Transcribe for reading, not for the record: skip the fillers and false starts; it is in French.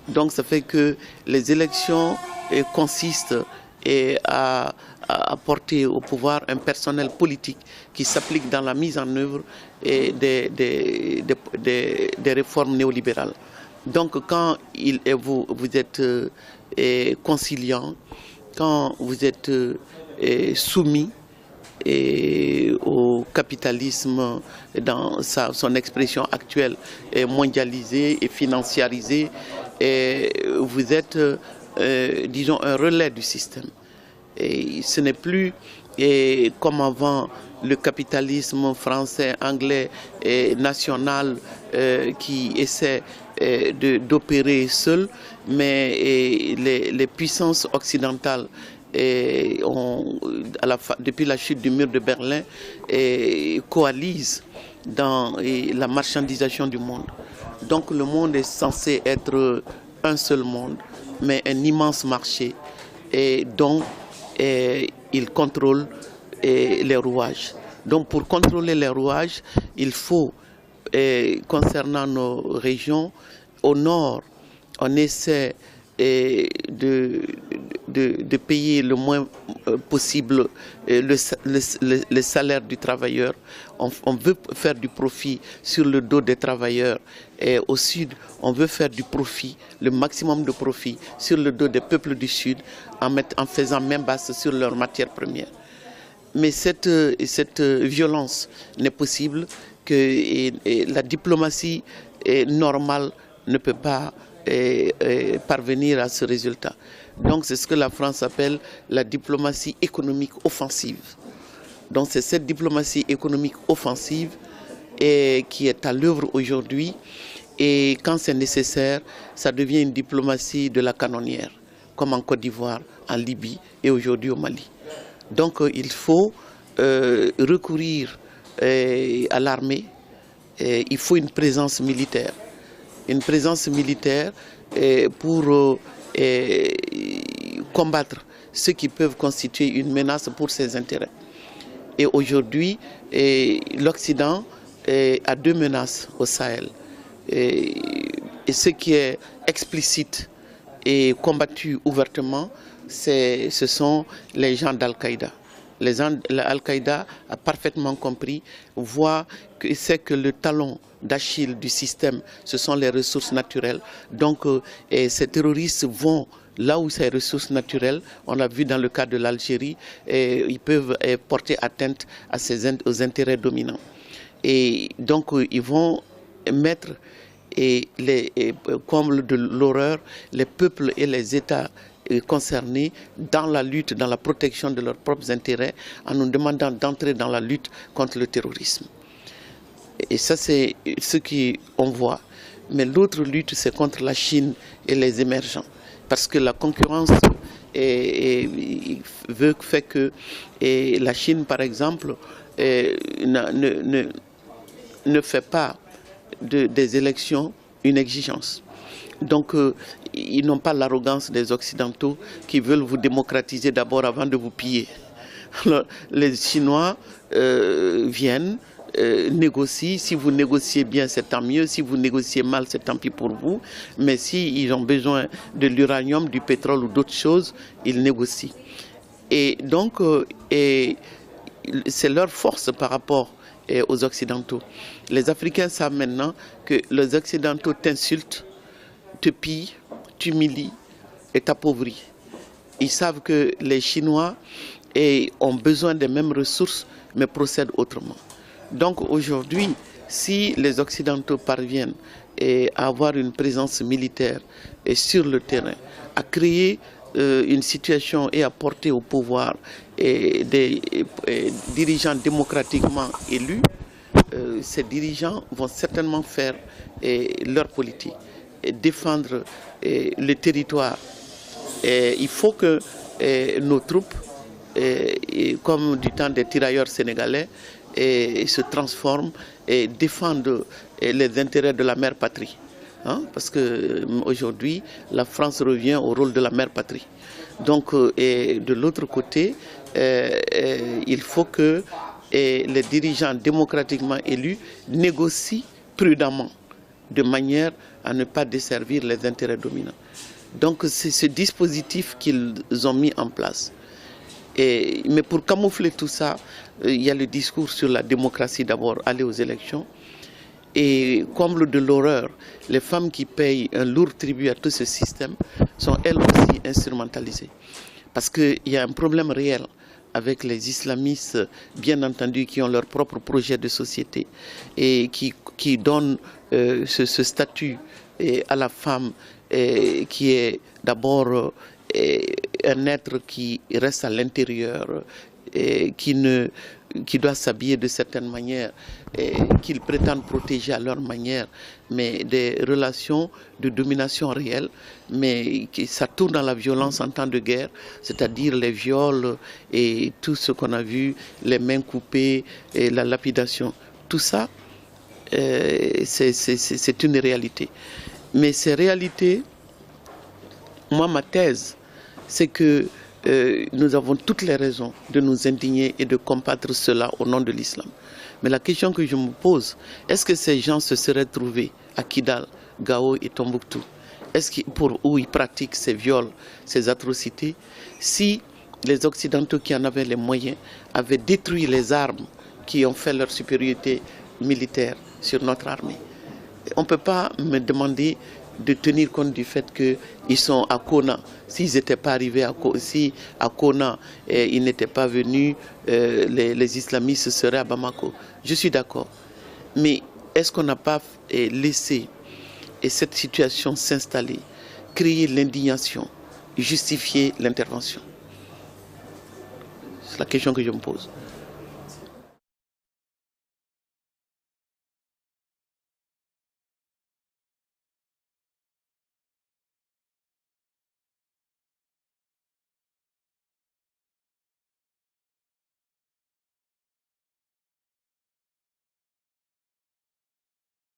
Donc ça fait que les élections consistent à apporter au pouvoir un personnel politique qui s'applique dans la mise en œuvre des réformes néolibérales. Donc quand vous êtes conciliant, quand vous êtes soumis au capitalisme dans son expression actuelle, mondialisée et financiarisée, vous êtes, disons, un relais du système. Et ce n'est plus comme avant le capitalisme français, anglais et national qui essaie d'opérer seul, mais les puissances occidentales depuis la chute du mur de Berlin coalisent dans la marchandisation du monde. Donc le monde est censé être un seul monde, mais un immense marché dont il contrôle les rouages. Donc pour contrôler les rouages, il faut, concernant nos régions, au nord, on essaie de payer le moins possible le salaire du travailleur. On veut faire du profit sur le dos des travailleurs. Et au sud, on veut faire du profit, le maximum de profit sur le dos des peuples du sud en faisant main basse sur leurs matières premières. Mais cette violence n'est possible que la diplomatie normale ne peut pas parvenir à ce résultat. Donc c'est ce que la France appelle la diplomatie économique offensive. Donc c'est cette diplomatie économique offensive qui est à l'œuvre aujourd'hui, et quand c'est nécessaire, ça devient une diplomatie de la canonnière, comme en Côte d'Ivoire, en Libye et aujourd'hui au Mali. Donc il faut recourir à l'armée, il faut une présence militaire. Une présence militaire pour combattre ceux qui peuvent constituer une menace pour ses intérêts. Et aujourd'hui, l'Occident a deux menaces au Sahel. Et ce qui est explicite et combattu ouvertement, ce sont les gens d'Al-Qaïda. Al-Qaïda a parfaitement compris, voit que c'est que le talon d'Achille du système, ce sont les ressources naturelles. Donc ces terroristes vont là où ces ressources naturelles, on l'a vu dans le cas de l'Algérie, ils peuvent porter atteinte aux intérêts dominants. Et donc ils vont mettre comme de l'horreur les peuples et les États concernés dans la lutte, dans la protection de leurs propres intérêts, en nous demandant d'entrer dans la lutte contre le terrorisme. Et ça, c'est ce qu'on voit. Mais l'autre lutte, c'est contre la Chine et les émergents. Parce que la concurrence fait que la Chine, par exemple, ne fait pas des élections une exigence. Donc, ils n'ont pas l'arrogance des Occidentaux qui veulent vous démocratiser d'abord avant de vous piller. Alors, les Chinois viennent, négocient. Si vous négociez bien, c'est tant mieux. Si vous négociez mal, c'est tant pis pour vous. Mais s'ils ont besoin de l'uranium, du pétrole ou d'autres choses, ils négocient. Et donc, c'est leur force par rapport aux Occidentaux. Les Africains savent maintenant que les Occidentaux t'insultent, te pillent, t'humilient et t'appauvrit. Ils savent que les Chinois ont besoin des mêmes ressources, mais procèdent autrement. Donc aujourd'hui, si les Occidentaux parviennent à avoir une présence militaire sur le terrain, à créer une situation et à porter au pouvoir des dirigeants démocratiquement élus, ces dirigeants vont certainement faire leur politique. Défendre le territoire. Il faut que nos troupes, comme du temps des tirailleurs sénégalais, se transforment et défendent les intérêts de la mère patrie. Parce qu'aujourd'hui, la France revient au rôle de la mère patrie. Donc, de l'autre côté, il faut que les dirigeants démocratiquement élus négocient prudemment de manière à ne pas desservir les intérêts dominants. Donc c'est ce dispositif qu'ils ont mis en place. Mais pour camoufler tout ça, il y a le discours sur la démocratie d'abord, aller aux élections. Et comble de l'horreur, les femmes qui payent un lourd tribut à tout ce système sont elles aussi instrumentalisées. Parce qu'il y a un problème réel avec les islamistes, bien entendu, qui ont leur propre projet de société et qui donnent ce statut à la femme qui est d'abord un être qui reste à l'intérieur, qui doit s'habiller de certaines manières, qu'ils prétendent protéger à leur manière, mais des relations de domination réelle, mais ça tourne dans la violence en temps de guerre, c'est-à-dire les viols et tout ce qu'on a vu, les mains coupées et la lapidation. Tout ça, c'est une réalité. Mais ces réalités, moi, ma thèse, c'est que nous avons toutes les raisons de nous indigner et de combattre cela au nom de l'islam. Mais la question que je me pose, est-ce que ces gens se seraient trouvés à Kidal, Gao et Tombouctou, où ils pratiquent ces viols, ces atrocités, si les Occidentaux qui en avaient les moyens avaient détruit les armes qui ont fait leur supériorité militaire sur notre armée? On ne peut pas me demander de tenir compte du fait qu'ils sont à Kona. S'ils n'étaient pas arrivés si à Kona ils n'étaient pas venus, les islamistes seraient à Bamako. Je suis d'accord. Mais est-ce qu'on n'a pas laissé cette situation s'installer, créer l'indignation, justifier l'intervention? C'est la question que je me pose.